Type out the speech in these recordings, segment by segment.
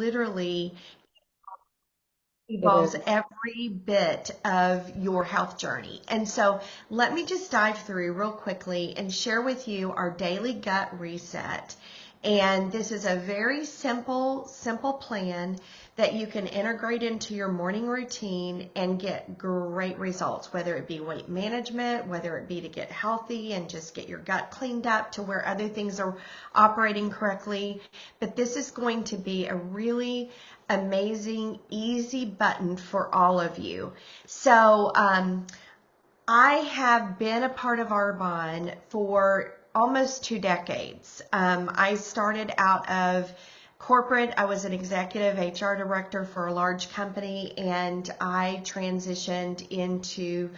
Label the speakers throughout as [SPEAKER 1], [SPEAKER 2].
[SPEAKER 1] literally
[SPEAKER 2] It
[SPEAKER 1] involves
[SPEAKER 2] is.
[SPEAKER 1] every bit of your health journey. And so let me just dive through real quickly and share with you our daily gut reset. And this is a very simple plan that you can integrate into your morning routine and get great results, whether it be weight management, whether it be to get healthy and just get your gut cleaned up to where other things are operating correctly. But this is going to be a really amazing, easy button for all of you. So, I have been a part of Arbonne for almost 2 decades. I started out of corporate. I was an executive HR director for a large company, and I transitioned into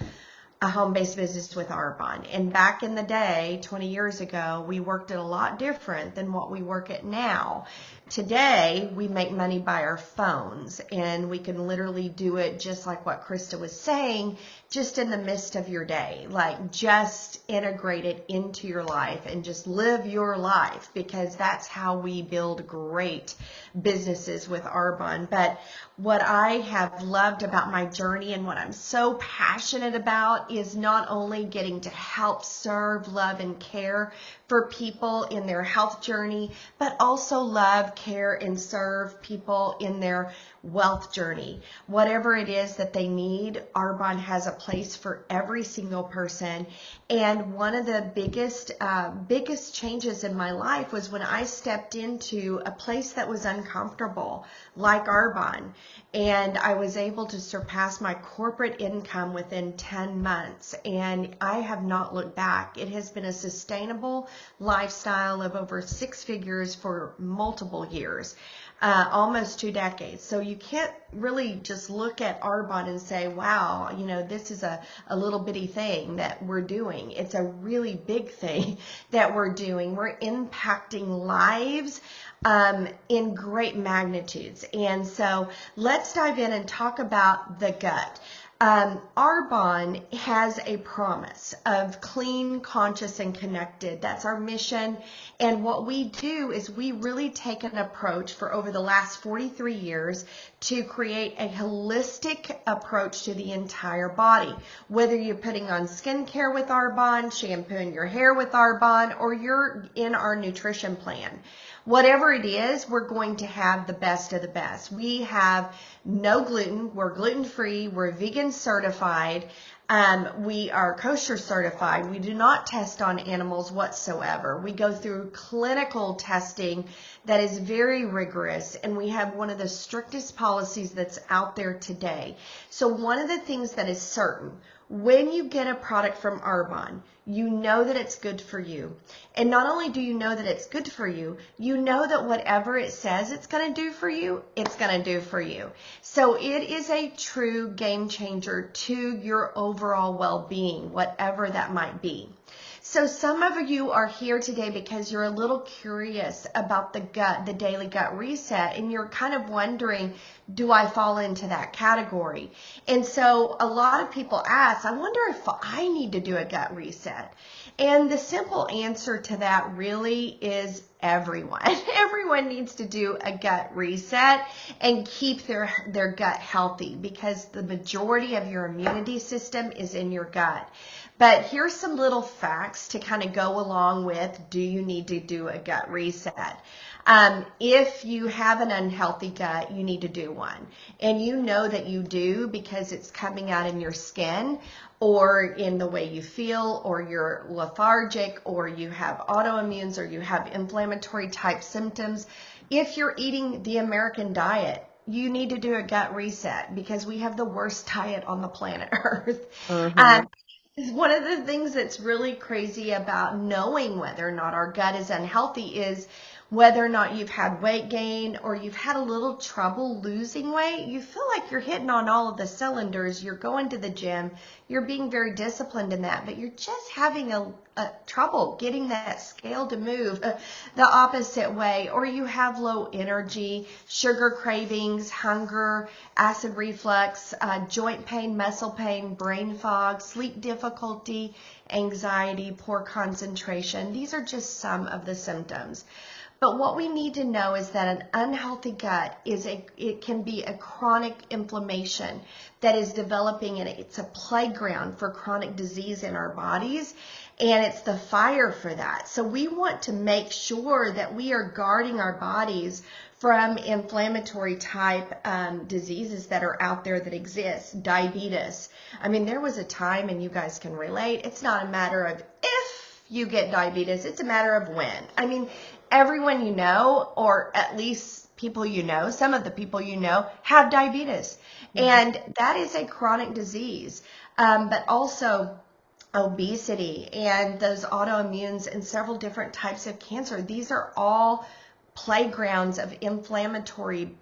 [SPEAKER 1] a home-based business with Arbonne. And back in the day, 20 years ago, we worked at a lot different than what we work at now. Today, we make money by our phones, and we can literally do it just like what Krista was saying, just in the midst of your day. Like, just integrate it into your life and just live your life, because that's how we build great businesses with Arbonne. But what I have loved about my journey and what I'm so passionate about is not only getting to help serve, love, and care for people in their health journey, but also love, care, and serve people in their wealth journey. Whatever it is that they need, Arbonne has a place for every single person. And one of the biggest changes in my life was when I stepped into a place that was uncomfortable, like Arbonne, and I was able to surpass my corporate income within 10 months, and I have not looked back. It has been a sustainable lifestyle of over 6 figures for multiple years. Almost 2 decades. So you can't really just look at Arbonne and say, wow, this is a little bitty thing that we're doing. It's a really big thing that we're doing. We're impacting lives in great magnitudes. And so let's dive in and talk about the gut. Arbonne has a promise of clean, conscious, and connected. That's our mission. And what we do is we really take an approach for over the last 43 years to create a holistic approach to the entire body. Whether you're putting on skincare with Arbonne, shampooing your hair with Arbonne, or you're in our nutrition plan. Whatever it is, we're going to have the best of the best. We have no gluten. We're gluten-free. We're vegan certified. We are kosher certified. We do not test on animals whatsoever. We go through clinical testing that is very rigorous, and we have one of the strictest policies that's out there today. So one of the things that is certain, when you get a product from Arbonne, you know that it's good for you. And not only do you know that it's good for you, you know that whatever it says it's going to do for you, it's going to do for you. So it is a true game changer to your overall well-being, whatever that might be. So some of you are here today because you're a little curious about the gut, the daily gut reset, and you're kind of wondering, do I fall into that category? And so a lot of people ask, I wonder if I need to do a gut reset. And the simple answer to that really is everyone. Everyone needs to do a gut reset and keep their gut healthy, because the majority of your immunity system is in your gut. But here's some little facts to kind of go along with, do you need to do a gut reset? If you have an unhealthy gut, you need to do one. And you know that you do because it's coming out in your skin, or in the way you feel, or you're lethargic, or you have autoimmunes, or you have inflammatory type symptoms. If you're eating the American diet, you need to do a gut reset, because we have the worst diet on the planet Earth.
[SPEAKER 2] Mm-hmm.
[SPEAKER 1] One of the things that's really crazy about knowing whether or not our gut is unhealthy is whether or not you've had weight gain, or you've had a little trouble losing weight. You feel like you're hitting on all of the cylinders. You're going to the gym. You're being very disciplined in that, but you're just having a trouble getting that scale to move the opposite way. Or you have low energy, sugar cravings, hunger, acid reflux, joint pain, muscle pain, brain fog, sleep difficulty, anxiety, poor concentration. These are just some of the symptoms. But what we need to know is that an unhealthy gut it can be a chronic inflammation that is developing, and it's a playground for chronic disease in our bodies, and it's the fire for that. So we want to make sure that we are guarding our bodies from inflammatory type diseases that are out there that exist. Diabetes. I mean, there was a time, and you guys can relate, it's not a matter of if you get diabetes, it's a matter of when. I mean, everyone you know, or at least people you know, some of the people you know have diabetes. And that is a chronic disease, but also obesity and those autoimmunes and several different types of cancer. These are all playgrounds of inflammatory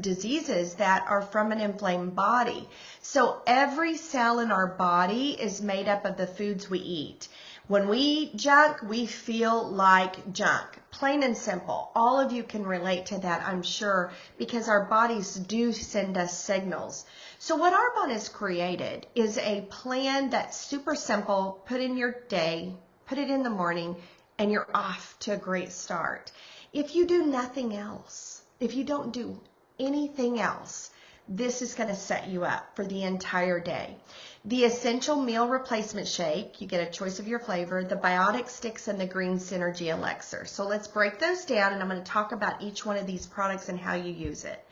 [SPEAKER 1] diseases that are from an inflamed body. So every cell in our body is made up of the foods we eat. When we eat junk, we feel like junk. Plain and simple. All of you can relate to that, I'm sure, because our bodies do send us signals. So what Arbonne has created is a plan that's super simple. Put in your day, put it in the morning, and you're off to a great start. If you do nothing else, if you don't do anything else, this is going to set you up for the entire day. The Essential Meal Replacement Shake, you get a choice of your flavor, the Biotic Sticks, and the Green Synergy Elixir. So let's break those down, and I'm going to talk about each one of these products and how you use it.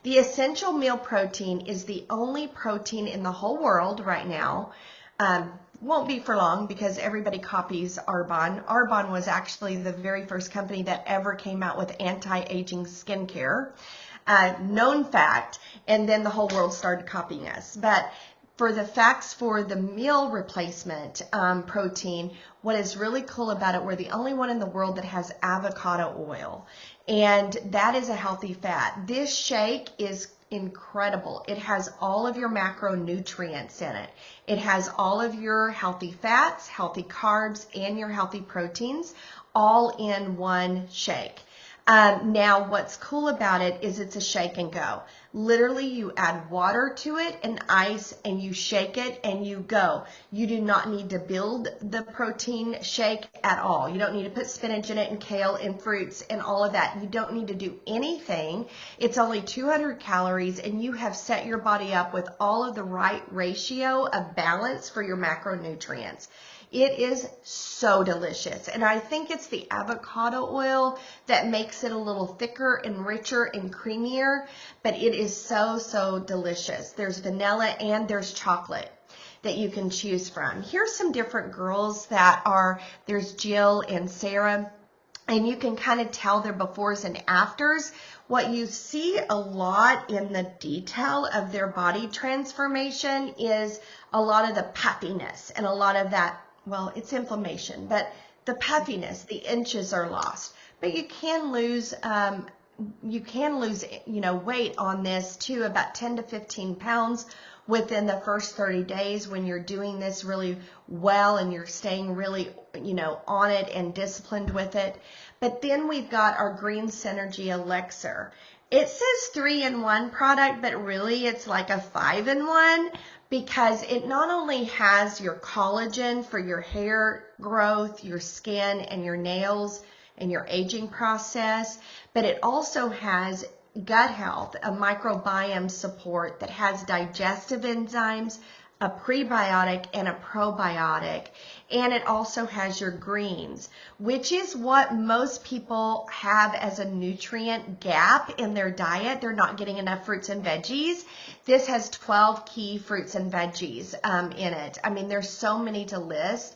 [SPEAKER 1] The Essential Meal Protein is the only protein in the whole world right now. Won't be for long because everybody copies Arbonne. Arbonne was actually the very first company that ever came out with anti-aging skincare. Known fact, and then the whole world started copying us. But for the facts for the meal replacement protein, what is really cool about it, we're the only one in the world that has avocado oil, and that is a healthy fat. This shake is incredible. It has all of your macronutrients in it. It has all of your healthy fats, healthy carbs, and your healthy proteins all in one shake. Now, what's cool about it is it's a shake and go. Literally, you add water to it and ice, and you shake it and you go. You do not need to build the protein shake at all. You don't need to put spinach in it and kale and fruits and all of that. You don't need to do anything. It's only 200 calories, and you have set your body up with all of the right ratio of balance for your macronutrients. It is so delicious, and I think it's the avocado oil that makes it a little thicker and richer and creamier, but it is so, so delicious. There's vanilla and there's chocolate that you can choose from. Here's some different girls that are, there's Jill and Sarah, and you can kind of tell their befores and afters. What you see a lot in the detail of their body transformation is a lot of the puffiness and a lot of that. Well, it's inflammation, but the puffiness, the inches are lost. But you can lose, weight on this too, about 10 to 15 pounds within the first 30 days when you're doing this really well and you're staying really, on it and disciplined with it. But then we've got our Green Synergy Elixir. It says 3-in-1 product, but really it's like a 5-in-1. Because it not only has your collagen for your hair growth, your skin, and your nails, and your aging process, but it also has gut health, a microbiome support that has digestive enzymes, a prebiotic and a probiotic, and it also has your greens, which is what most people have as a nutrient gap in their diet. They're not getting enough fruits and veggies. This has 12 key fruits and veggies in it. I mean, there's so many to list.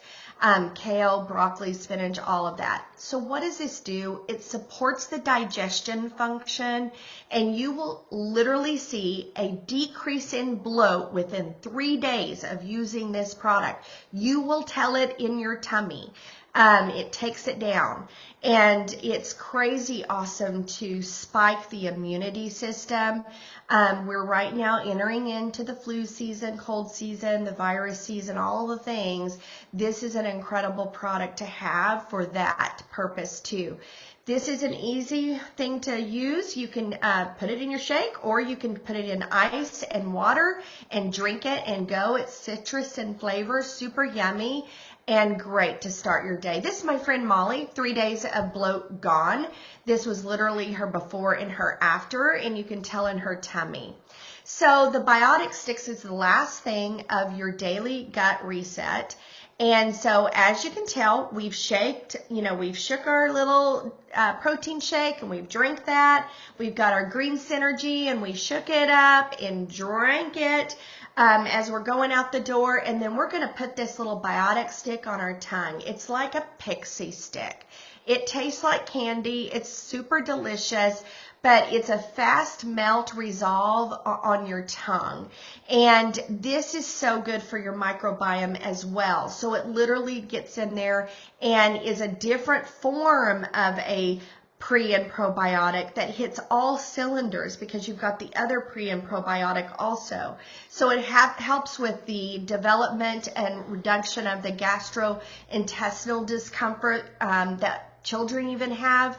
[SPEAKER 1] Kale, broccoli, spinach, all of that. So what does this do? It supports the digestion function, and you will literally see a decrease in bloat within 3 days of using this product. You will tell it in your tummy. It takes it down, and it's crazy awesome to spike the immunity system. We're right now entering into the flu season, cold season, the virus season, all the things. This is an incredible product to have for that purpose too. This is an easy thing to use. You can put it in your shake, or you can put it in ice and water and drink it and go. It's citrus and flavor, super yummy. and great to start your day. This is my friend Molly, 3 days of bloat gone. This was literally her before and her after, and you can tell in her tummy. So the biotic sticks is the last thing of your daily gut reset. And so as you can tell, we've shook our little protein shake and we've drank that. We've got our green synergy and we shook it up and drank it as we're going out the door. And then we're going to put this little biotic stick on our tongue. It's like a pixie stick. It tastes like candy. It's super delicious, but it's a fast melt resolve on your tongue. And this is so good for your microbiome as well. So it literally gets in there and is a different form of a pre and probiotic that hits all cylinders because you've got the other pre and probiotic also. So it helps with the development and reduction of the gastrointestinal discomfort that children even have.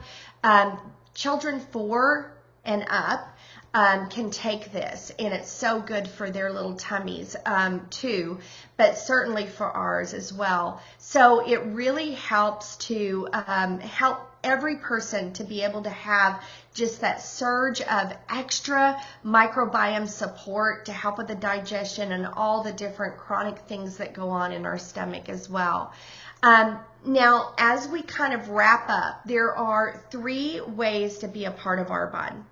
[SPEAKER 1] Children 4 and up can take this, and it's so good for their little tummies too, but certainly for ours as well. So it really helps to help every person to be able to have just that surge of extra microbiome support to help with the digestion and all the different chronic things that go on in our stomach as well. Now, as we kind of wrap up, there are 3 ways to be a part of Arbonne.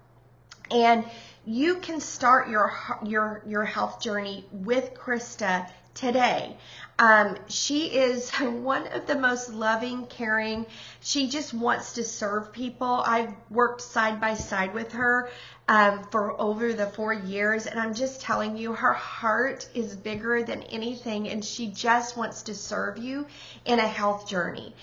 [SPEAKER 1] And you can start your health journey with Krista today. She is one of the most loving, caring. She just wants to serve people. I've worked side by side with her for over the 4 years, and I'm just telling you, her heart is bigger than anything, and she just wants to serve you in a health journey.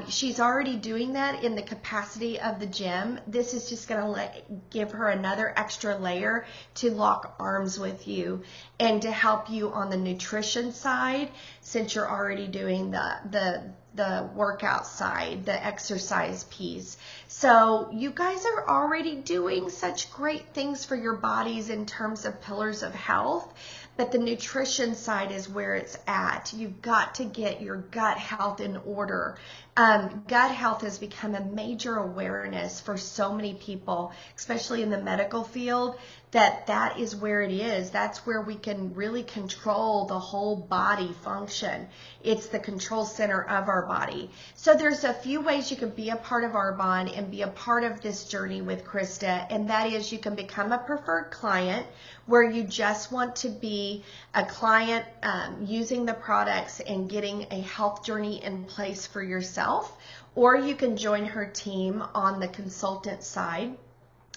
[SPEAKER 1] She's already doing that in the capacity of the gym. This is just going to give her another extra layer to lock arms with you and to help you on the nutrition side, since you're already doing the workout side, the exercise piece. So you guys are already doing such great things for your bodies in terms of pillars of health. But the nutrition side is where it's at. You've got to get your gut health in order. Gut health has become a major awareness for so many people, especially in the medical field, that is where it is. That's where we can really control the whole body function. It's the control center of our body. So there's a few ways you can be a part of Arbonne and be a part of this journey with Krista, and that is you can become a preferred client where you just want to be a client using the products and getting a health journey in place for yourself, or you can join her team on the consultant side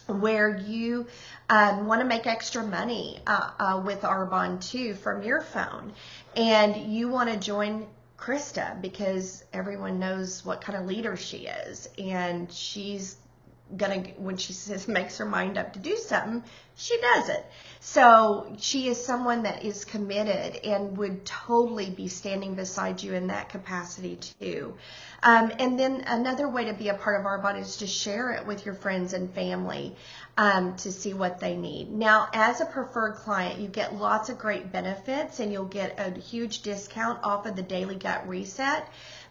[SPEAKER 1] where you want to make extra money with Arbonne too from your phone, and you want to join Krista because everyone knows what kind of leader she is, and she's gonna, when she says makes her mind up to do something, she does it. So she is someone that is committed and would totally be standing beside you in that capacity too. And then another way to be a part of Arbonne is to share it with your friends and family to see what they need. Now, as a preferred client, you get lots of great benefits, and you'll get a huge discount off of the Daily Gut Reset.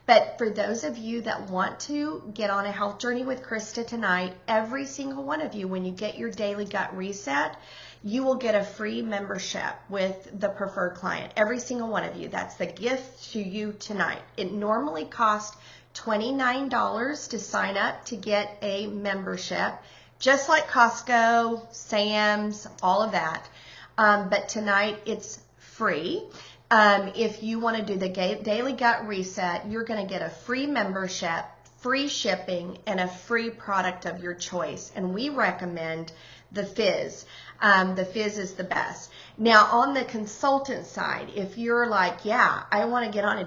[SPEAKER 1] But for those of you that want to get on a health journey with Krista tonight, every single one of you, when you get your Daily Gut Reset, you will get a free membership with the preferred client. Every single one of you. That's the gift to you tonight. It normally costs $29 to sign up to get a membership, just like Costco, Sam's, all of that. But tonight it's free. If you want to do the Daily Gut Reset, you're going to get a free membership, free shipping, and a free product of your choice. And we recommend the Fizz. The Fizz is the best. Now, on the consultant side, if you're like, yeah, I want to get on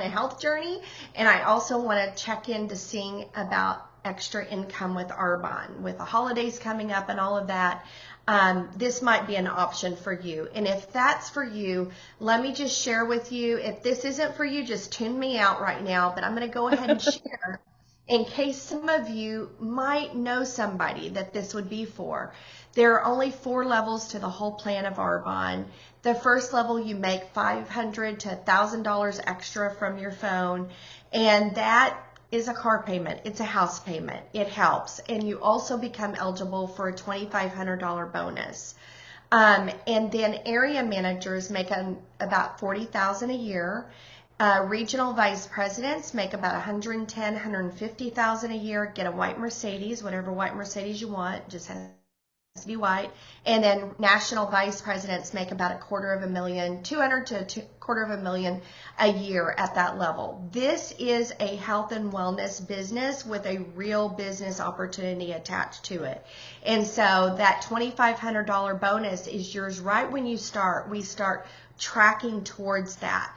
[SPEAKER 1] a health journey, and I also want to check into seeing about extra income with Arbonne, with the holidays coming up and all of that, this might be an option for you. And if that's for you, let me just share with you. If this isn't for you, just tune me out right now. But I'm going to go ahead and share in case some of you might know somebody that this would be for, there are only 4 levels to the whole plan of Arbonne. The first level, you make $500 to $1,000 extra from your phone, and that is a car payment. It's a house payment. It helps, and you also become eligible for a $2,500 bonus. And then area managers make about $40,000 a year. Regional vice presidents make about $110,000, $150,000 a year. Get a white Mercedes, whatever white Mercedes you want, just has to be white. And then national vice presidents make about $250,000, to $250,000 a year at that level. This is a health and wellness business with a real business opportunity attached to it. And so that $2,500 bonus is yours right when you start. We start tracking towards that.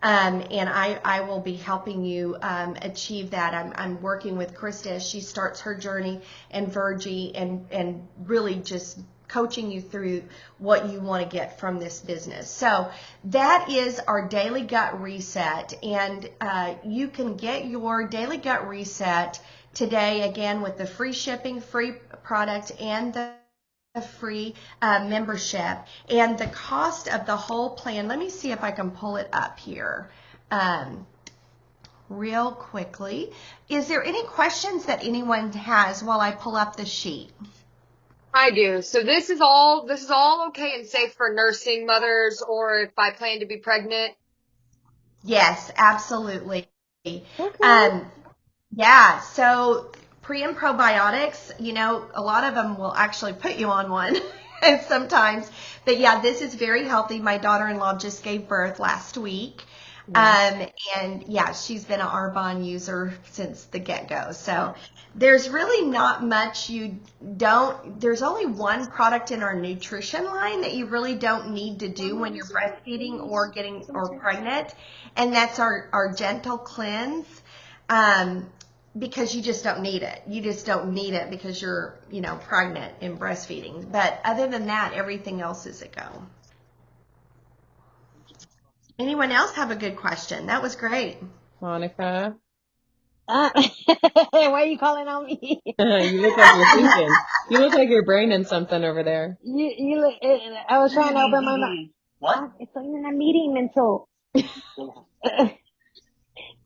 [SPEAKER 1] And I will be helping you achieve that. I'm working with Krista as she starts her journey, and Virgie, and really just coaching you through what you want to get from this business. So that is our Daily Gut Reset, and you can get your Daily Gut Reset today, again, with the free shipping, free product, and the free membership. And the cost of the whole plan, let me see if I can pull it up here real quickly. Is there any questions that anyone has while I pull up the sheet?
[SPEAKER 2] I do. So this is all okay and safe for nursing mothers, or if I plan to be pregnant?
[SPEAKER 1] Yes, absolutely.
[SPEAKER 2] Okay.
[SPEAKER 1] Yeah, so pre and probiotics, a lot of them will actually put you on one sometimes. But yeah, this is very healthy. My daughter-in-law just gave birth last week. And yeah, she's been an Arbonne user since the get-go. So there's really not much there's only one product in our nutrition line that you really don't need to do when you're breastfeeding or pregnant. And that's our gentle cleanse. Because you just don't need it. You just don't need it because you're, pregnant and breastfeeding. But other than that, everything else is a go. Anyone else have a good question? That was great.
[SPEAKER 3] Monica,
[SPEAKER 4] Why are you calling on me?
[SPEAKER 3] you look like you're thinking. You look like you're braining something over there.
[SPEAKER 4] You look, I was trying to open my mouth.
[SPEAKER 5] What?
[SPEAKER 4] It's in a meeting until.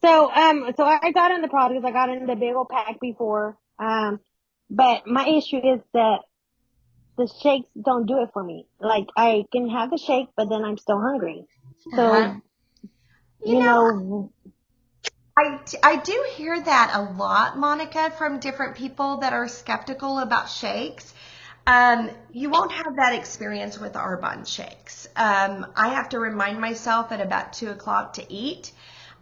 [SPEAKER 4] So I got in the products. I got in the big old pack before. But my issue is that the shakes don't do it for me. Like, I can have the shake, but then I'm still hungry. So,
[SPEAKER 1] Uh-huh.
[SPEAKER 4] you know,
[SPEAKER 1] I do hear that a lot, Monica, from different people that are skeptical about shakes. You won't have that experience with Arbonne shakes. I have to remind myself at about 2 o'clock to eat.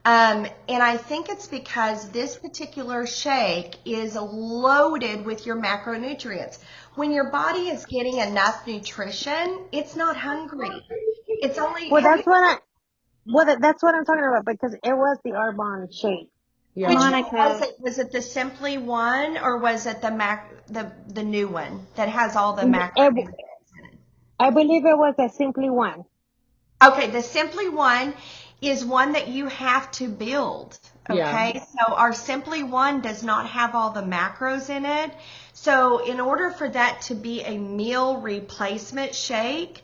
[SPEAKER 1] And I think it's because this particular shake is loaded with your macronutrients. When your body is getting enough nutrition, it's not hungry. It's only,
[SPEAKER 4] well, that's what I'm talking about, because it was the Arbonne shake.
[SPEAKER 3] Yeah.
[SPEAKER 1] which one
[SPEAKER 4] Monica.
[SPEAKER 1] was it? Was it the Simply one, or was it the new one that has all the macronutrients in it?
[SPEAKER 4] I believe it was a Simply One.
[SPEAKER 1] Okay, the Simply One is one that you have to build. Okay,
[SPEAKER 3] Yeah.
[SPEAKER 1] so our Simply One does not have all the macros in it. So in order for that to be a meal replacement shake,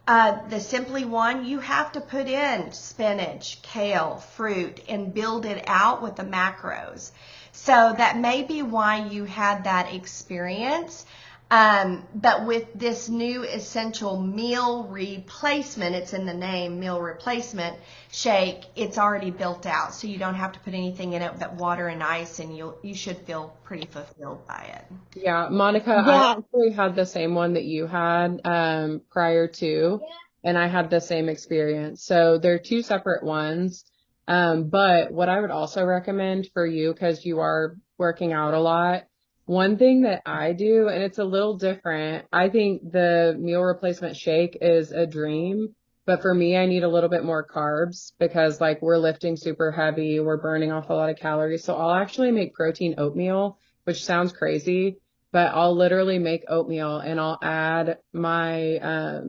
[SPEAKER 1] the Simply One, you have to put in spinach, kale, fruit, and build it out with the macros. So that may be why you had that experience. But with this new essential meal replacement, it's in the name, meal replacement shake, it's already built out. So you don't have to put anything in it but water and ice, and you should feel pretty fulfilled by it.
[SPEAKER 3] Yeah. Monica, I
[SPEAKER 4] Yeah.
[SPEAKER 3] actually had the same one that you had prior to, and I had the same experience. So they're two separate ones. But what I would also recommend for you, because you are working out a lot, one thing that I do, and it's a little different, I think the meal replacement shake is a dream. But for me, I need a little bit more carbs because like we're lifting super heavy, we're burning off a lot of calories. So I'll actually make protein oatmeal, which sounds crazy, but I'll literally make oatmeal and I'll add my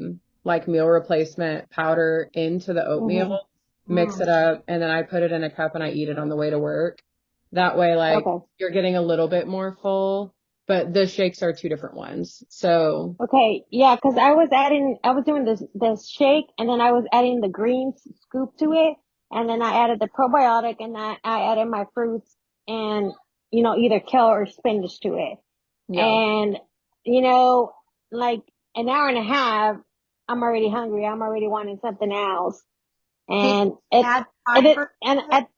[SPEAKER 3] like meal replacement powder into the oatmeal, mix it up, and then I put it in a cup and I eat it on the way to work. That way, like,
[SPEAKER 4] Okay.
[SPEAKER 3] you're getting a little bit more full, but the shakes are two different ones. So,
[SPEAKER 4] Okay. Yeah, 'cause I was doing this shake, and then I was adding the green scoop to it, and then I added the probiotic, and I added my fruits and, either kale or spinach to it.
[SPEAKER 3] yeah.
[SPEAKER 4] And, you know, like an hour and a half, I'm already hungry. I'm already wanting something else.
[SPEAKER 1] Did
[SPEAKER 4] And
[SPEAKER 1] you add fiber to it?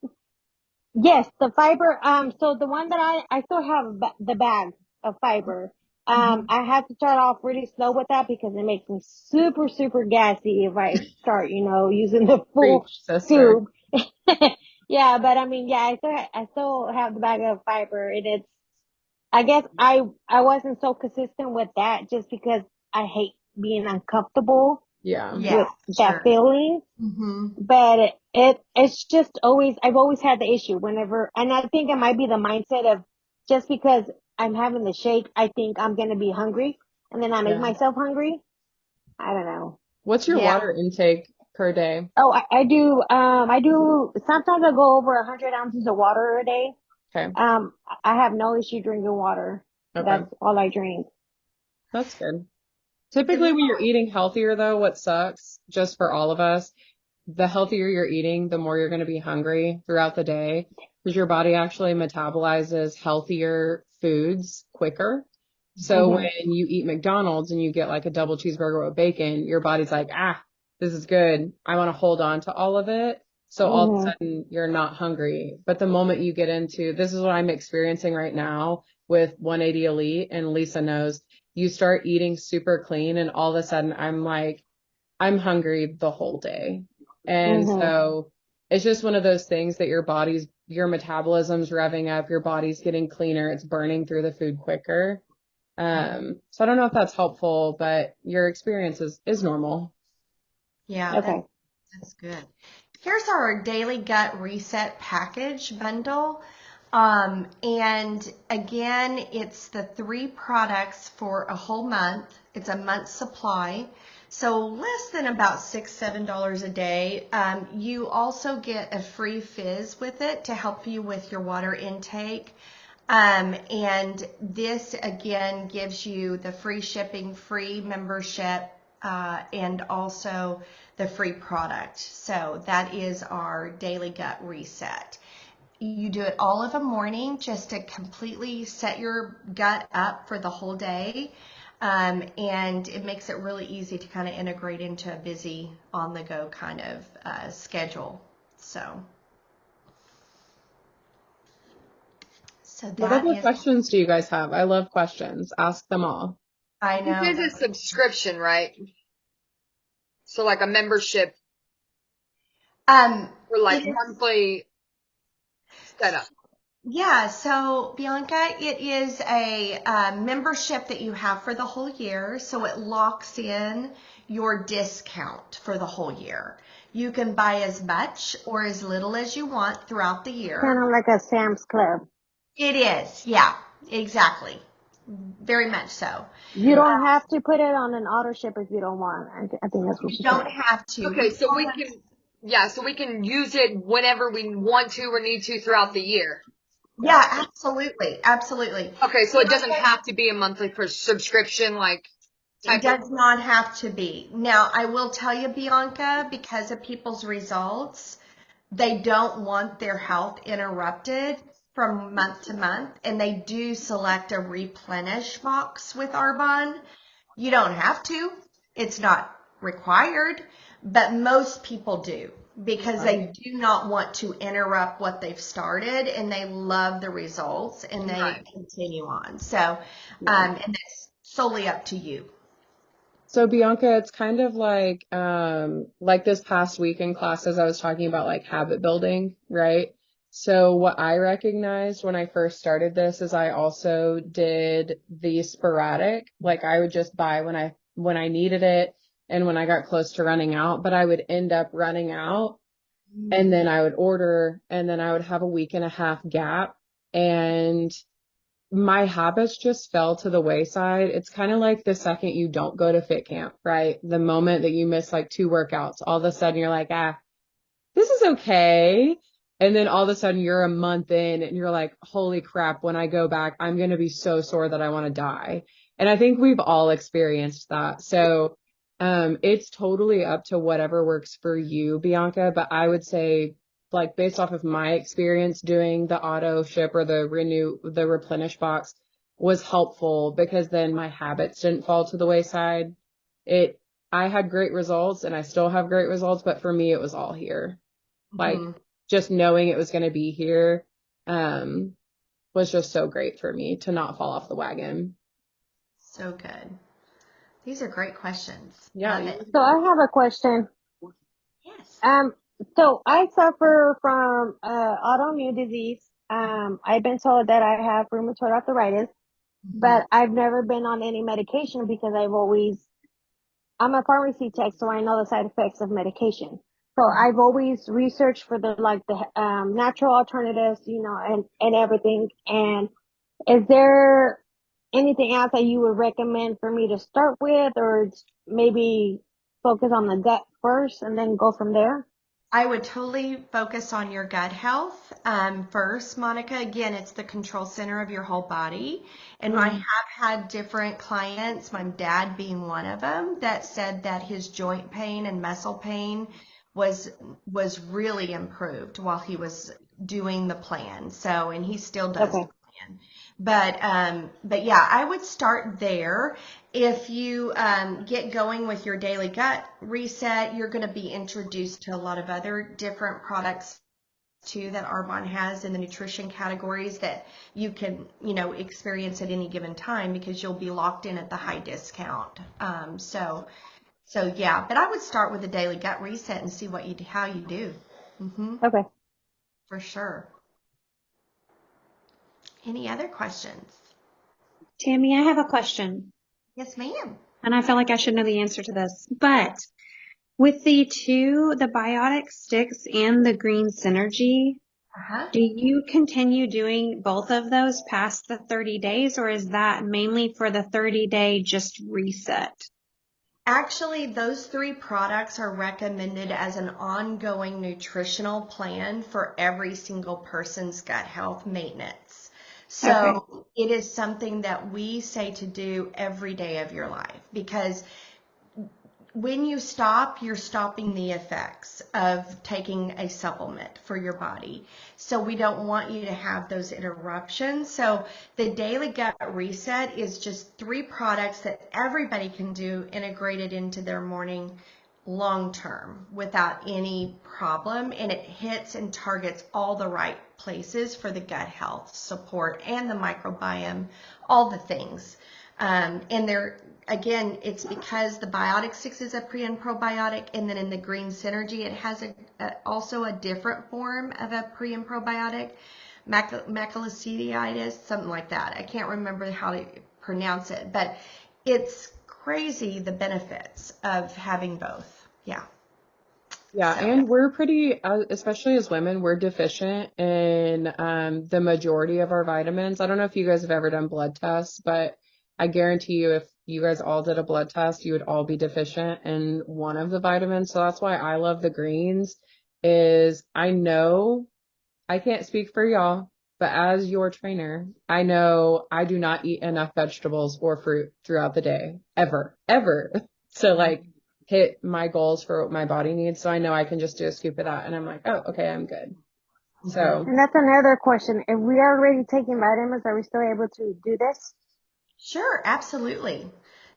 [SPEAKER 4] yes, the fiber, so the one that I still have the bag of fiber.
[SPEAKER 1] Mhm.
[SPEAKER 4] I have to start off really slow with that because it makes me super, super gassy if I start, using the full
[SPEAKER 3] Preach, sister.
[SPEAKER 4] scoop. Yeah, but I mean, yeah, I still have the bag of fiber, and I guess I wasn't so consistent with that just because I hate being uncomfortable
[SPEAKER 3] Yeah.
[SPEAKER 1] Yeah,
[SPEAKER 4] with that
[SPEAKER 1] sure.
[SPEAKER 4] feeling.
[SPEAKER 1] Hmm.
[SPEAKER 4] But it's just I've always had the issue whenever, and I think it might be the mindset of just because I'm having the shake, I think I'm going to be hungry, and then I make
[SPEAKER 3] Yeah.
[SPEAKER 4] myself hungry. I don't know.
[SPEAKER 3] What's your
[SPEAKER 1] Yeah.
[SPEAKER 3] water intake per day?
[SPEAKER 4] Oh, I do, sometimes I go over 100 ounces of water a day.
[SPEAKER 3] Okay.
[SPEAKER 4] I have no issue drinking water.
[SPEAKER 3] Okay.
[SPEAKER 4] That's all I drink.
[SPEAKER 3] That's good.
[SPEAKER 1] And
[SPEAKER 3] Typically, when you're eating healthier, though, what sucks, just for all of us, the healthier you're eating, the more you're going to be hungry throughout the day because your body actually metabolizes healthier foods quicker. So when
[SPEAKER 4] Hmm.
[SPEAKER 3] you eat McDonald's and you get like a double cheeseburger with bacon, your body's like, this is good. I want to hold on to all of it. So all of a
[SPEAKER 4] Hmm.
[SPEAKER 3] sudden you're not hungry. But the moment you get into, this is what I'm experiencing right now with 180 Elite, and Lisa knows, you start eating super clean and all of a sudden I'm like, I'm hungry the whole day. And
[SPEAKER 4] Hmm.
[SPEAKER 3] so it's just one of those things that your metabolism's revving up, your body's getting cleaner, it's burning through the food quicker. So I don't know if that's helpful, but your experience is normal.
[SPEAKER 1] yeah,
[SPEAKER 4] Okay.
[SPEAKER 1] that's good. Here's our daily gut reset package bundle. And again, it's the 3 products for a whole month. It's a month's supply. So less than about $6, $7 a day. You also get a free fizz with it to help you with your water intake. And this again gives you the free shipping, free membership, and also the free product. So that is our daily gut reset. You do it all of a morning just to completely set your gut up for the whole day. And it makes it really easy to kind of integrate into a busy on the go kind of schedule. So
[SPEAKER 3] What
[SPEAKER 1] that
[SPEAKER 3] other
[SPEAKER 1] is,
[SPEAKER 3] questions do you guys have? I love questions. Ask them all.
[SPEAKER 1] I
[SPEAKER 2] This
[SPEAKER 1] know.
[SPEAKER 2] is a subscription, right? So like a membership
[SPEAKER 1] Um,
[SPEAKER 2] or like
[SPEAKER 1] it is.
[SPEAKER 2] monthly setup.
[SPEAKER 1] Yeah, so Bianca, it is a membership that you have for the whole year, so it locks in your discount for the whole year. You can buy as much or as little as you want throughout the
[SPEAKER 4] Kind
[SPEAKER 1] year.
[SPEAKER 4] of like a Sam's Club.
[SPEAKER 1] It is, yeah, exactly. Very much so.
[SPEAKER 4] You don't have to put it on an auto ship if you don't want. I think that's what
[SPEAKER 1] You
[SPEAKER 4] she
[SPEAKER 1] don't
[SPEAKER 4] said.
[SPEAKER 1] have to.
[SPEAKER 2] Okay,
[SPEAKER 1] We
[SPEAKER 2] so
[SPEAKER 1] call
[SPEAKER 2] we
[SPEAKER 1] them,
[SPEAKER 2] can, yeah, so we can use it whenever we want to or need to throughout the year.
[SPEAKER 1] yeah, absolutely, absolutely.
[SPEAKER 2] Okay, so it doesn't have to be a monthly subscription, like
[SPEAKER 1] It
[SPEAKER 2] type of.
[SPEAKER 1] does not have to be. Now, I will tell you, Bianca, because of people's results, they don't want their health interrupted from month to month, and they do select a replenish box with Arbonne. You don't have to. It's not required, but most people do because they do not want to interrupt what they've started and they love the results and they
[SPEAKER 2] Right.
[SPEAKER 1] continue on. So,
[SPEAKER 3] Yeah.
[SPEAKER 1] and that's solely up to you.
[SPEAKER 3] So Bianca, it's kind of like this past week in classes, I was talking about like habit building, right? So what I recognized when I first started this is I also did the sporadic, like I would just buy when I needed it and when I got close to running out, but I would end up running out and then I would order and then I would have a week and a half gap and my habits just fell to the wayside. It's kind of like the second you don't go to fit camp, right? The moment that you miss like 2 workouts, all of a sudden you're like, this is okay. And then all of a sudden you're a month in and you're like, holy crap, when I go back, I'm going to be so sore that I want to die. And I think we've all experienced that. So, it's totally up to whatever works for you, Bianca. But I would say, like, based off of my experience doing the auto ship or the replenish box was helpful because then my habits didn't fall to the wayside. I had great results and I still have great results, but for me, it was all here. Like,
[SPEAKER 1] Hmm.
[SPEAKER 3] just knowing it was going to be here was just so great for me to not fall off the wagon.
[SPEAKER 1] So good. These are great questions.
[SPEAKER 3] Yeah.
[SPEAKER 1] Love it.
[SPEAKER 4] So I have a question.
[SPEAKER 1] Yes.
[SPEAKER 4] Um, so I suffer from autoimmune disease. I've been told that I have rheumatoid arthritis,
[SPEAKER 1] Mhm.
[SPEAKER 4] but I've never been on any medication because I'm a pharmacy tech, so I know the side effects of medication. So I've always researched for the natural alternatives, and everything. And is there anything else that you would recommend for me to start with, or maybe focus on the gut first and then go from there?
[SPEAKER 1] I would totally focus on your gut health first, Monica. Again, it's the control center of your whole body. And I
[SPEAKER 4] Mm.
[SPEAKER 1] have had different clients, my dad being one of them, that said that his joint pain and muscle pain was was really improved while he was doing the plan. So, and he still does the
[SPEAKER 4] Okay.
[SPEAKER 1] plan. But yeah, I would start there. If you get going with your daily gut reset, you're going to be introduced to a lot of other different products too that Arbonne has in the nutrition categories that you can, experience at any given time because you'll be locked in at the high discount. So yeah, but I would start with the daily gut reset and see how you do.
[SPEAKER 4] Okay.
[SPEAKER 1] For sure. Any other questions?
[SPEAKER 5] Tammy, I have a question,
[SPEAKER 1] Yes, ma'am.
[SPEAKER 5] and I feel like I should know the answer to this. But with the biotic sticks and the green synergy,
[SPEAKER 1] Uh-huh.
[SPEAKER 5] do you continue doing both of those past the 30 days, or is that mainly for the 30-day just reset?
[SPEAKER 1] Actually, those three products are recommended as an ongoing nutritional plan for every single person's gut health maintenance.
[SPEAKER 5] Okay.
[SPEAKER 1] So it is something that we say to do every day of your life because when you stop, you're stopping the effects of taking a supplement for your body. So we don't want you to have those interruptions. So the daily gut reset is just three products that everybody can do integrated into their morning long term without any problem. And it hits and targets all the right places for the gut health support and the microbiome, all the things. And they're, again, it's because the Biotic 6 is a pre and probiotic, and then in the Green Synergy, it has also a different form of a pre and probiotic, macrolide, something like that. I can't remember how to pronounce it, but it's crazy the benefits of having both. Yeah.
[SPEAKER 3] Yeah,
[SPEAKER 1] So,
[SPEAKER 3] and we're pretty, especially as women, we're deficient in the majority of our vitamins. I don't know if you guys have ever done blood tests, but I guarantee you if you guys all did a blood test, you would all be deficient in one of the vitamins. So that's why I love the greens is I know I can't speak for y'all, but as your trainer, I know I do not eat enough vegetables or fruit throughout the day, ever, ever. So like hit my goals for what my body needs. So I know I can just do a scoop of that and I'm like, oh, okay, I'm good. So
[SPEAKER 4] And that's another question. If we are already taking vitamins, are we still able to do this?
[SPEAKER 1] sure, absolutely.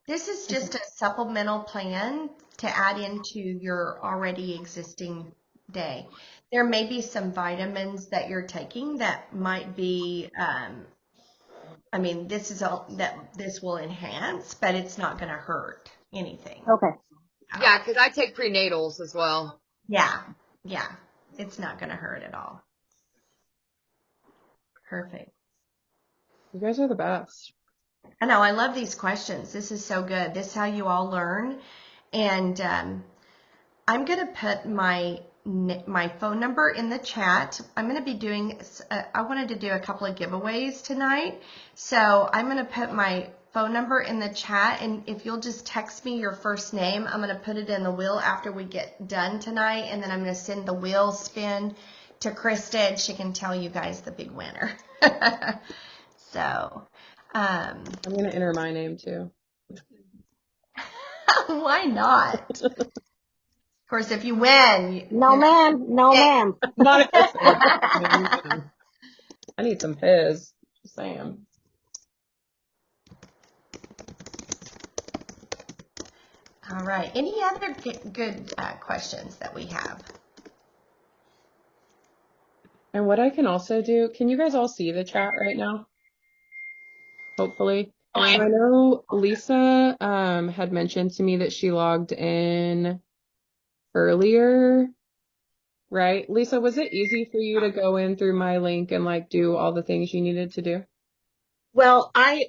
[SPEAKER 1] This is
[SPEAKER 4] Okay.
[SPEAKER 1] just a supplemental plan to add into your already existing day. There may be some vitamins that you're taking that might be, I mean, this is all that this will enhance, but it's not going to hurt anything.
[SPEAKER 4] Okay.
[SPEAKER 2] Yeah, because I take prenatals as well.
[SPEAKER 1] Yeah, yeah, it's not going to hurt at all. Perfect.
[SPEAKER 3] you guys are the best.
[SPEAKER 1] I know, I love these questions. This is so good. This is how you all learn. And I'm going to put my phone number in the chat. I'm going to be doing, I wanted to do a couple of giveaways tonight. So I'm going to put my phone number in the chat. And if you'll just text me your first name, I'm going to put it in the wheel after we get done tonight. And then I'm going to send the wheel spin to Krista, and she can tell you guys the big winner. So,
[SPEAKER 3] I'm gonna enter my name too.
[SPEAKER 1] why not? Of course, if you win,
[SPEAKER 4] No, ma'am. No, ma'am.
[SPEAKER 3] Not at this point. I need some fizz. Just saying.
[SPEAKER 1] all right. Any other good questions that we have?
[SPEAKER 3] And what I can also do, can you guys all see the chat right now? Hopefully. So I know Lisa had mentioned to me that she logged in earlier, right? Lisa, was it easy for you to go in through my link and like do all the things you needed to do?
[SPEAKER 6] Well, I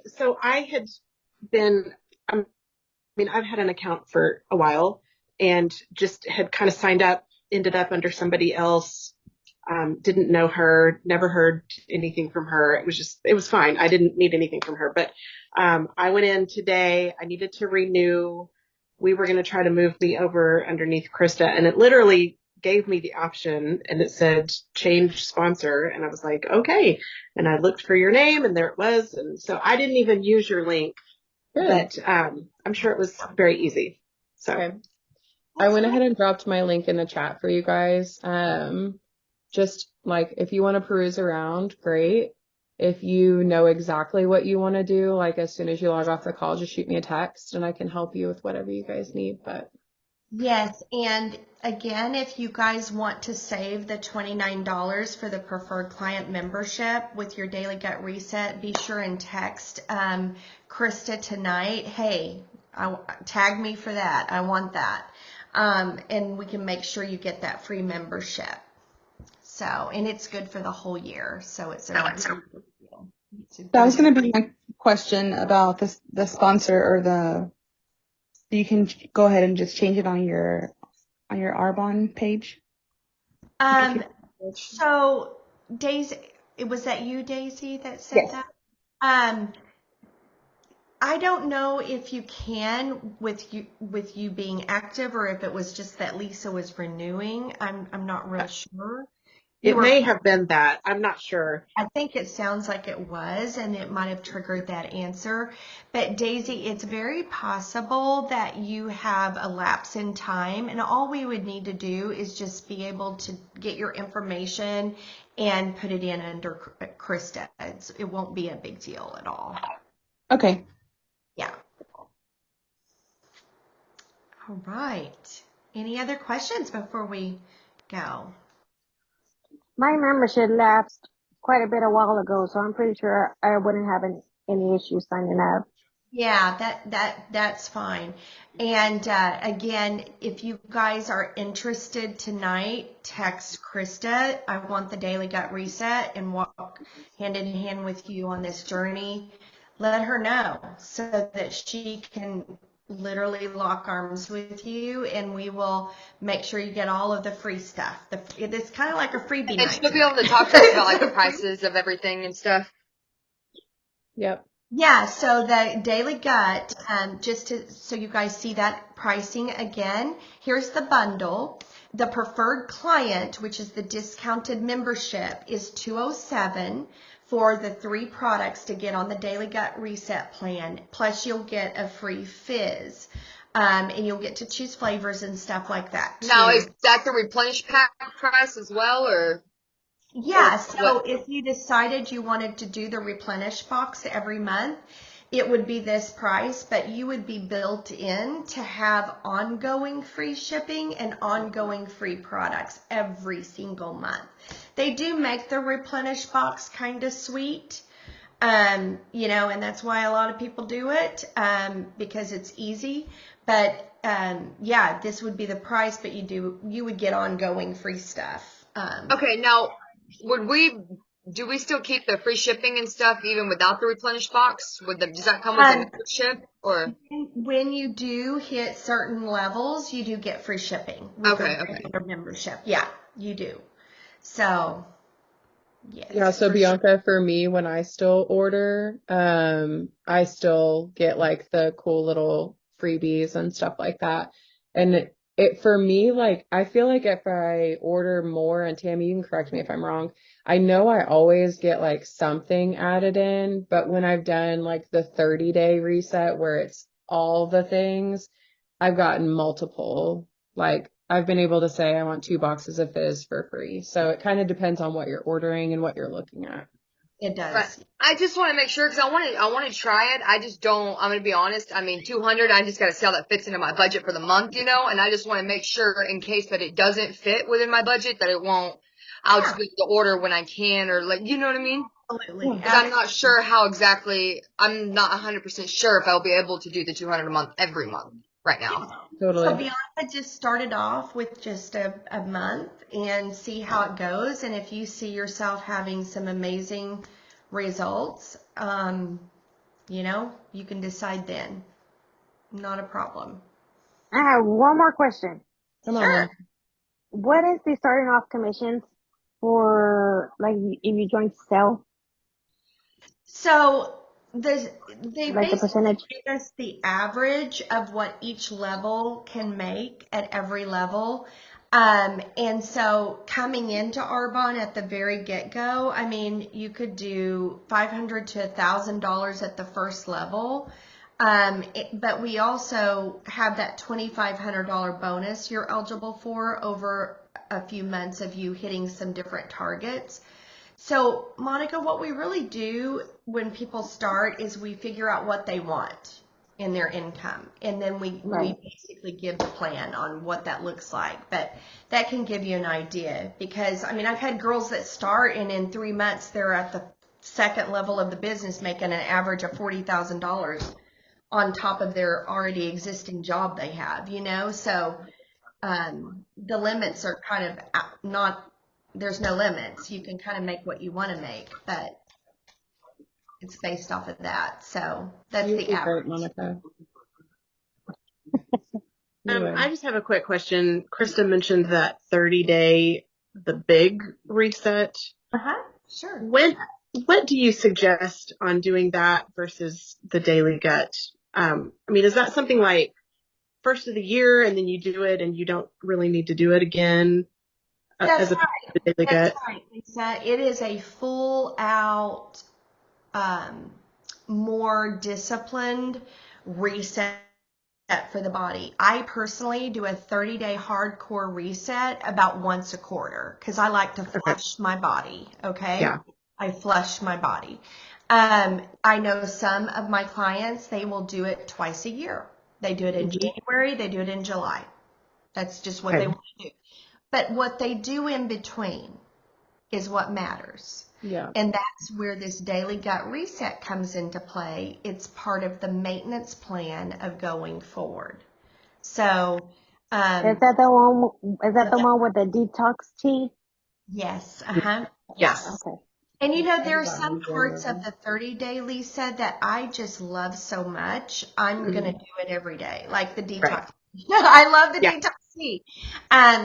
[SPEAKER 6] had been, I mean, I've had an account for a while and just had kind of signed up, ended up under somebody else, didn't know her, never heard anything from her. It was fine. I didn't need anything from her, but, I went in today. I needed to renew. We were going to try to move me over underneath Krista, and it literally gave me the option and it said change sponsor. And I was like, okay. And I looked for your name and there it was. And so I didn't even use your link,
[SPEAKER 3] Good.
[SPEAKER 6] but, I'm sure it was very easy. So.
[SPEAKER 3] Okay. I went ahead and dropped my link in the chat for you guys. Just like if you want to peruse around, great. If you know exactly what you want to do, like as soon as you log off the call, just shoot me a text and I can help you with whatever you guys need. But
[SPEAKER 1] Yes, and again, if you guys want to save the $29 for the preferred client membership with your daily gut reset, be sure and text Krista tonight. Hey, tag me for that. I want that. And we can make sure you get that free membership. So, and it's good for the whole year. So it's a really good deal.
[SPEAKER 7] That was going to be my question about the sponsor or you can go ahead and just change it on your Arbonne page.
[SPEAKER 1] So Daisy, was that you, Daisy, that said
[SPEAKER 7] Yes.
[SPEAKER 1] that? I don't know if you can with you being active, or if it was just that Lisa was renewing. I'm not real sure.
[SPEAKER 6] It may have been that. I'm not sure.
[SPEAKER 1] I think it sounds like it was, and it might have triggered that answer. But Daisy, it's very possible that you have a lapse in time, and all we would need to do is just be able to get your information and put it in under Krista. It won't be a big deal at all.
[SPEAKER 7] Okay.
[SPEAKER 1] Yeah. All right. Any other questions before we go?
[SPEAKER 4] My membership lapsed quite a bit a while ago, so I'm pretty sure I wouldn't have any issues signing up.
[SPEAKER 1] Yeah, that's fine. And again, if you guys are interested tonight, text Krista. I want the daily gut reset and walk hand in hand with you on this journey. Let her know so that she can literally lock arms with you, and we will make sure you get all of the free stuff. It's kind of like a freebie
[SPEAKER 2] And
[SPEAKER 1] night.
[SPEAKER 2] she'll be able to talk to us about like the prices of everything and stuff.
[SPEAKER 3] yep.
[SPEAKER 1] Yeah, so the daily gut, so you guys see that pricing again, here's the bundle. The preferred client, which is the discounted membership, is $207 for the 3 products to get on the daily gut reset plan. Plus you'll get a free fizz. And you'll get to choose flavors and stuff like that too.
[SPEAKER 2] Now, is that the replenish pack price as well, or?
[SPEAKER 1] Yeah, so if you decided you wanted to do the replenish box every month, it would be this price, but you would be built in to have ongoing free shipping and ongoing free products every single month. They do make the replenish box kind of sweet, and that's why a lot of people do it, because it's easy. But yeah, this would be the price, but you would get ongoing free stuff.
[SPEAKER 2] Okay, now, do we still keep the free shipping and stuff even without the replenish box? Does that come with the membership, or?
[SPEAKER 1] When you do hit certain levels, you do get free shipping with the regular membership. Yeah, you do. So, yes.
[SPEAKER 3] Yeah, so Bianca, for me, when I still order, I still get like the cool little freebies and stuff like that. And for me, like, I feel like if I order more, and Tammy, you can correct me if I'm wrong, I know I always get like something added in, but when I've done like the 30-day reset where it's all the things, I've gotten multiple. Like, I've been able to say I want 2 boxes of fizz for free. So it kind of depends on what you're ordering and what you're looking at.
[SPEAKER 1] It
[SPEAKER 2] But
[SPEAKER 1] does.
[SPEAKER 2] I just want to make sure because I want to try it. I just don't. I'm gonna be honest. I mean, 200. I just got to see how that fits into my budget for the month, you know. And I just want to make sure in case that it doesn't fit within my budget that it won't. I'll just
[SPEAKER 1] Sure.
[SPEAKER 2] be able to order when I can, or like, you know what I mean?
[SPEAKER 1] Absolutely.
[SPEAKER 2] Because I'm not sure how exactly. I'm not 100% sure if I'll be able to do the 200 a month every month right now.
[SPEAKER 1] So
[SPEAKER 3] Totally.
[SPEAKER 1] Bianca just started off with just a month and see how it goes. And if you see yourself having some amazing results, you know, you can decide then. Not a problem.
[SPEAKER 4] I have one more question.
[SPEAKER 3] Come on,
[SPEAKER 1] Sure.
[SPEAKER 3] Monica.
[SPEAKER 4] What is the starting off commissions for like if you join sale,
[SPEAKER 1] So they
[SPEAKER 4] like the
[SPEAKER 1] basically
[SPEAKER 4] percentage?
[SPEAKER 1] give us the average of what each level can make at every level. And so coming into Arbonne at the very get-go, I mean, you could do $500 to $1,000 at the first level. But we also have that $2,500 bonus you're eligible for over a few months of you hitting some different targets. So, Monica, what we really do when people start is we figure out what they want in their income. And then we
[SPEAKER 4] Right.
[SPEAKER 1] basically give the plan on what that looks like. But that can give you an idea because, I mean, I've had girls that start and in 3 months they're at the second level of the business making an average of $40,000 on top of their already existing job they have, you know? So the limits are kind of not, there's no limits. You can kind of make what you want to make, but it's based off of that. So that's
[SPEAKER 3] You
[SPEAKER 1] the
[SPEAKER 3] do great,
[SPEAKER 1] average.
[SPEAKER 3] Monica. Anyway.
[SPEAKER 6] I just have a quick question. Krista mentioned that 30-day, the big reset.
[SPEAKER 1] Uh-huh. Sure.
[SPEAKER 6] What do you suggest on doing that versus the daily gut? I mean, is that something like first of the year and then you do it and you don't really need to do it again
[SPEAKER 1] That's
[SPEAKER 6] as opposed
[SPEAKER 1] right.
[SPEAKER 6] to the daily
[SPEAKER 1] That's
[SPEAKER 6] gut?
[SPEAKER 1] right, Lisa. It is a full out, more disciplined reset for the body. I personally do a 30-day hardcore reset about once a quarter because I like to flush my body. Okay.
[SPEAKER 6] Yeah.
[SPEAKER 1] I flush my body. I know some of my clients, they will do it twice a year. They do it in January, they do it in July. That's just what they want to do. But what they do in between is what matters.
[SPEAKER 3] Yeah.
[SPEAKER 1] And that's where this daily gut reset comes into play. It's part of the maintenance plan of going forward. So,
[SPEAKER 4] Is that the one? Is that the one with the detox tea?
[SPEAKER 1] yes, uh-huh.
[SPEAKER 6] Yes.
[SPEAKER 4] Okay.
[SPEAKER 1] And you know, there are
[SPEAKER 3] That
[SPEAKER 1] some
[SPEAKER 3] one,
[SPEAKER 1] parts of
[SPEAKER 3] January.
[SPEAKER 1] the 30-day, Lisa, that I just love so much. I'm going to do it every day, like the detox.
[SPEAKER 6] Right.
[SPEAKER 1] I love the
[SPEAKER 6] Yeah.
[SPEAKER 1] detox tea.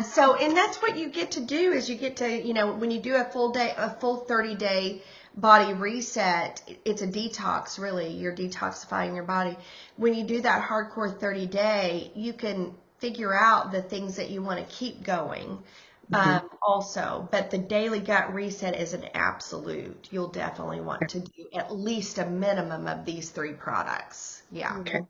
[SPEAKER 1] So, and that's what you get to do is you get to, you know, when you do a full 30-day body reset, it's a detox, really. You're detoxifying your body. When you do that hardcore 30-day, you can figure out the things that you want to keep going. Also, but the daily gut reset is an absolute. You'll definitely want to do at least a minimum of these 3 products. Yeah.
[SPEAKER 6] Okay.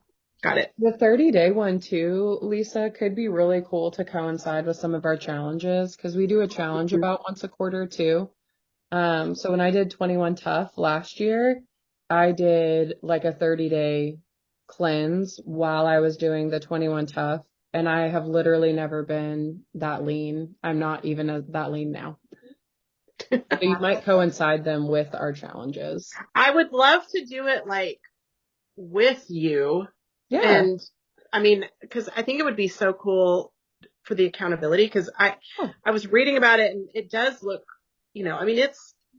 [SPEAKER 6] Got it.
[SPEAKER 3] The 30-day one too, Lisa, could be really cool to coincide with some of our challenges because we do a challenge about once a quarter too. So when I did 21 Tough last year, I did like a 30-day cleanse while I was doing the 21 Tough, and I have literally never been that lean. I'm not even that lean now. So you might coincide them with our challenges.
[SPEAKER 6] I would love to do it like with you.
[SPEAKER 3] Yeah.
[SPEAKER 6] And I mean, because I think it would be so cool for the accountability. Because I was reading about it, and it does look, you know, I mean,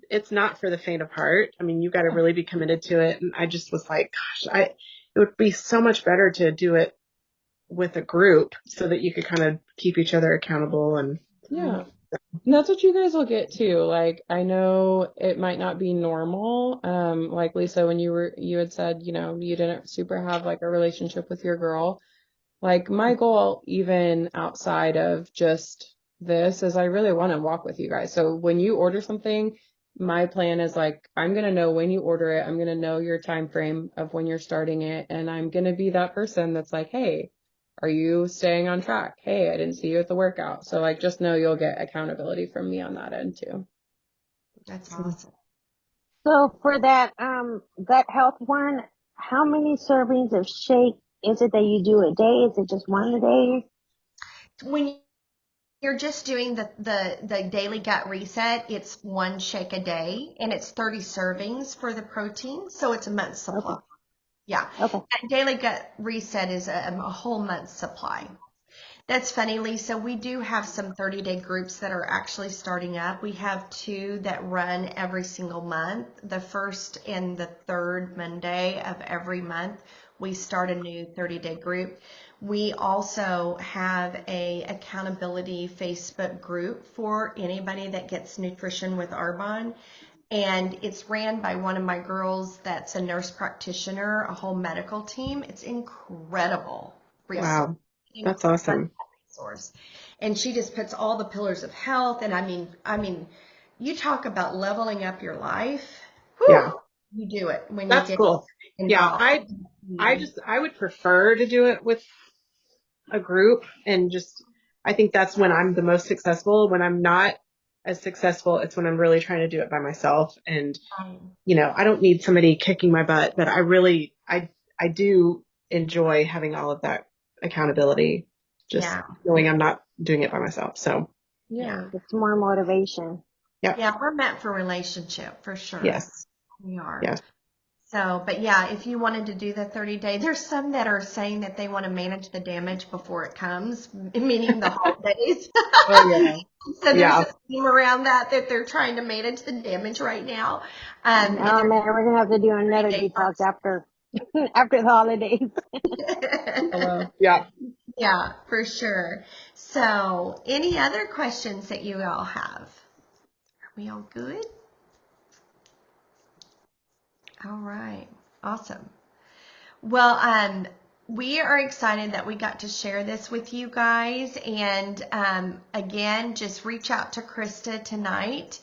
[SPEAKER 6] it's not for the faint of heart. I mean, you got to really be committed to it. And I just was like, gosh, it would be so much better to do it with a group so that you could kind of keep each other accountable. And
[SPEAKER 3] Yeah. And that's what you guys will get too. Like, I know it might not be normal. Like Lisa, when you had said, you know, you didn't super have like a relationship with your girl. Like my goal, even outside of just this, is I really want to walk with you guys. So when you order something, my plan is like, I'm going to know when you order it. I'm going to know your time frame of when you're starting it. And I'm going to be that person that's like, hey, are you staying on track? Hey, I didn't see you at the workout. So like, just know you'll get accountability from me on that end too.
[SPEAKER 1] That's awesome.
[SPEAKER 4] So for that gut health one, how many servings of shake is it that you do a day? Is it just one a day?
[SPEAKER 1] When you're just doing the daily gut reset, it's 1 shake a day, and it's 30 servings for the protein, so it's a month's supply.
[SPEAKER 4] Okay.
[SPEAKER 1] Yeah.
[SPEAKER 4] Okay.
[SPEAKER 1] That daily gut reset is a whole month's supply. That's funny, Lisa. We do have some 30-day groups that are actually starting up. We have 2 that run every single month. The first and the third Monday of every month, we start a new 30-day group. We also have a accountability Facebook group for anybody that gets nutrition with Arbonne. And it's ran by one of my girls that's a nurse practitioner, a whole medical team. It's incredible resource.
[SPEAKER 6] Wow. That's awesome.
[SPEAKER 1] Resource. And she just puts all the pillars of health. And I mean, you talk about leveling up your life. Whew,
[SPEAKER 6] Yeah.
[SPEAKER 1] you do it when
[SPEAKER 6] That's
[SPEAKER 1] you get
[SPEAKER 6] cool. Yeah.
[SPEAKER 1] involved.
[SPEAKER 6] I would prefer to do it with a group, and just, I think that's when I'm the most successful. When I'm not as successful, it's when I'm really trying to do it by myself. And, I don't need somebody kicking my butt, but I do enjoy having all of that accountability, just
[SPEAKER 1] Yeah.
[SPEAKER 6] knowing I'm not doing it by myself. So
[SPEAKER 1] Yeah.
[SPEAKER 4] It's more motivation.
[SPEAKER 1] Yeah, we're meant for relationship for sure.
[SPEAKER 6] yes.
[SPEAKER 1] We are.
[SPEAKER 6] Yes.
[SPEAKER 1] So, but yeah, if you wanted to do the 30-day, there's some that are saying that they want to manage the damage before it comes, meaning the holidays.
[SPEAKER 6] Oh yeah.
[SPEAKER 1] So there's
[SPEAKER 6] Yeah.
[SPEAKER 1] a theme around that they're trying to manage the damage right now.
[SPEAKER 4] Oh man, we're gonna have to do another
[SPEAKER 1] 30-day
[SPEAKER 4] detox after after the holidays.
[SPEAKER 3] Hello.
[SPEAKER 6] Yeah.
[SPEAKER 1] Yeah, for sure. So, any other questions that you all have? Are we all good? All right. Awesome. Well, we are excited that we got to share this with you guys. And again, just reach out to Krista tonight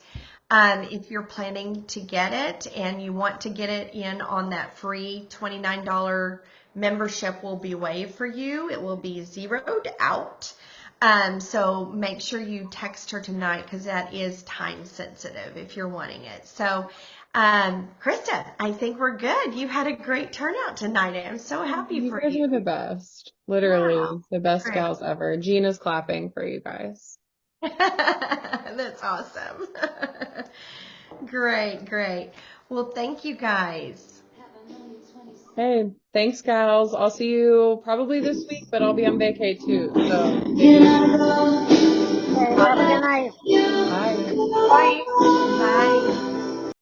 [SPEAKER 1] if you're planning to get it and you want to get it in on that free $29 membership will be waived for you. It will be zeroed out. So make sure you text her tonight because that is time sensitive if you're wanting it. So Krista, I think we're good. You had a great turnout tonight. I'm so happy
[SPEAKER 3] You
[SPEAKER 1] for
[SPEAKER 3] guys
[SPEAKER 1] you.
[SPEAKER 3] are the best. Literally
[SPEAKER 1] Wow.
[SPEAKER 3] the best
[SPEAKER 1] Great.
[SPEAKER 3] gals ever. Gina's clapping for you guys.
[SPEAKER 1] That's awesome. Great. Well, thank you guys.
[SPEAKER 3] Hey, thanks, gals. I'll see you probably this week, but I'll be on vacay too. So,
[SPEAKER 4] Okay, have a good night.
[SPEAKER 3] bye.
[SPEAKER 4] Bye.
[SPEAKER 1] Bye.